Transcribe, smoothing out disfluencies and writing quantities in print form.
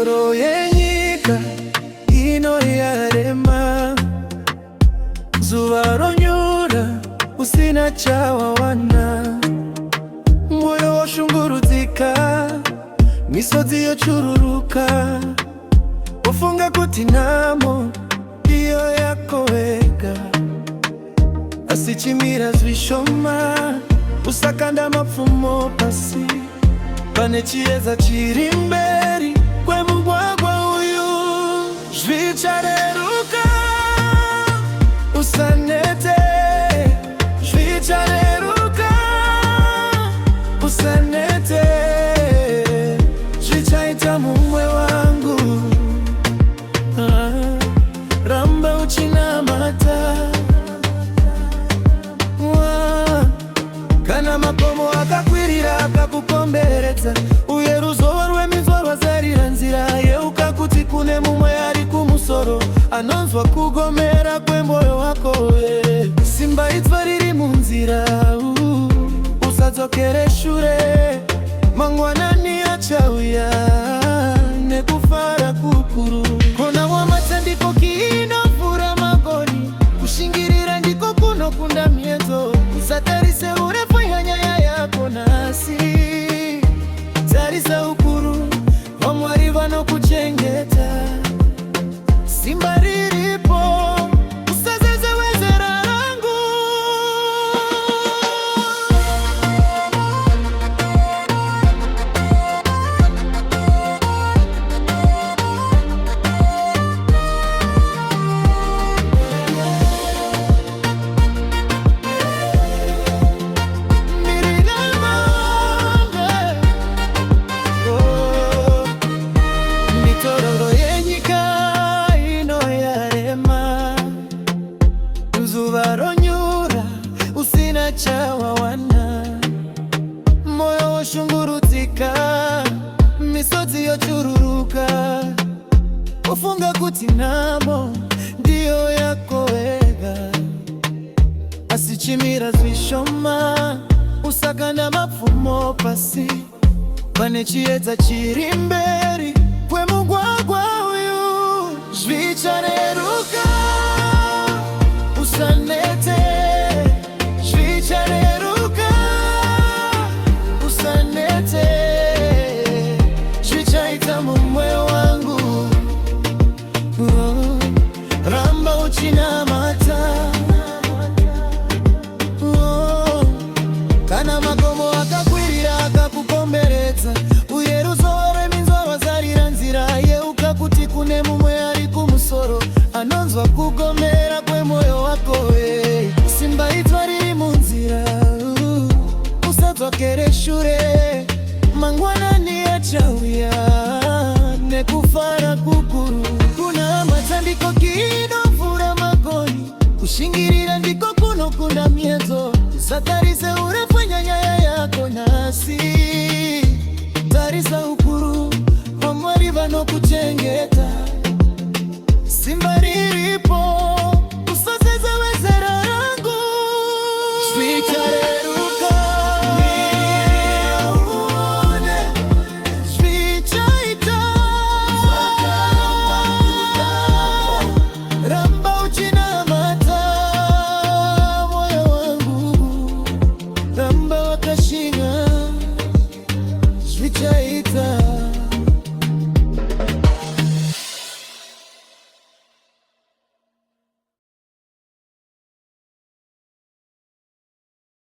mitoro yenyika ino yarema zuva ronyura usina chawawana moyo woshungurudzika misodzi yochururuka ufunga kuti namo iyo yako wega asichimira zvishoma usakanda mapfumo pasi pane chiedza chiri mberi kwemugwagwa uyu zvichareruka usanete zvichareruka usanete zvichaita mumwe wangu ramba uchinamata kana makomo akakwirira akakukomberedza uye ruzhowa rwemizwa rwazarira nzira yeuka kuti kune mumwe ari kumusoro anonzwa kugomera kwemwoyo wako simba idzva riri munzira usadzokere shure mangwanani achauya nekufara kukuru kona wamata ndiko kiinovhura magoni kushingirira ndiko kunokunda miedzo usatarise urefu yanyaya yako nasi tarisa ukuru wamwari vanokuchengeta simba riripo usazezewezera rangu zuva ronyura usina chawawana moyo woshungurudzika misodzi yochururuka ufunga kuti namo ndiyo yako wega asichimira zvishoma usakanda mapfumo pasi pane chiedza chiri mberi kwemugwagwa uyu zvichareruka usanete zvichareruka usanete zvichaita mumwe wangu ramba uchinamata kana makomo akakwirira akakukomberedza uye ruzhowa rweminzwa rwazarira nzira yeuka kuti kune mumwe ari kumusoro anonzwa kugomera kwemwoyo wako simba idzva riri munzira usadzokere shure mangwanani achauya nekufara kukuru kuna mata ndiko kiinovhura magoni kushingirira ndiko kunokunda miedzo usatarise urefu nyanyaya yako nasi tarisa ukuru wamwari vanokuchengeta simba riripo usazezewezera rangu zvichareruka uone zvichaita ramba uchinamata moyo wangu ramba wakashinga zvichaita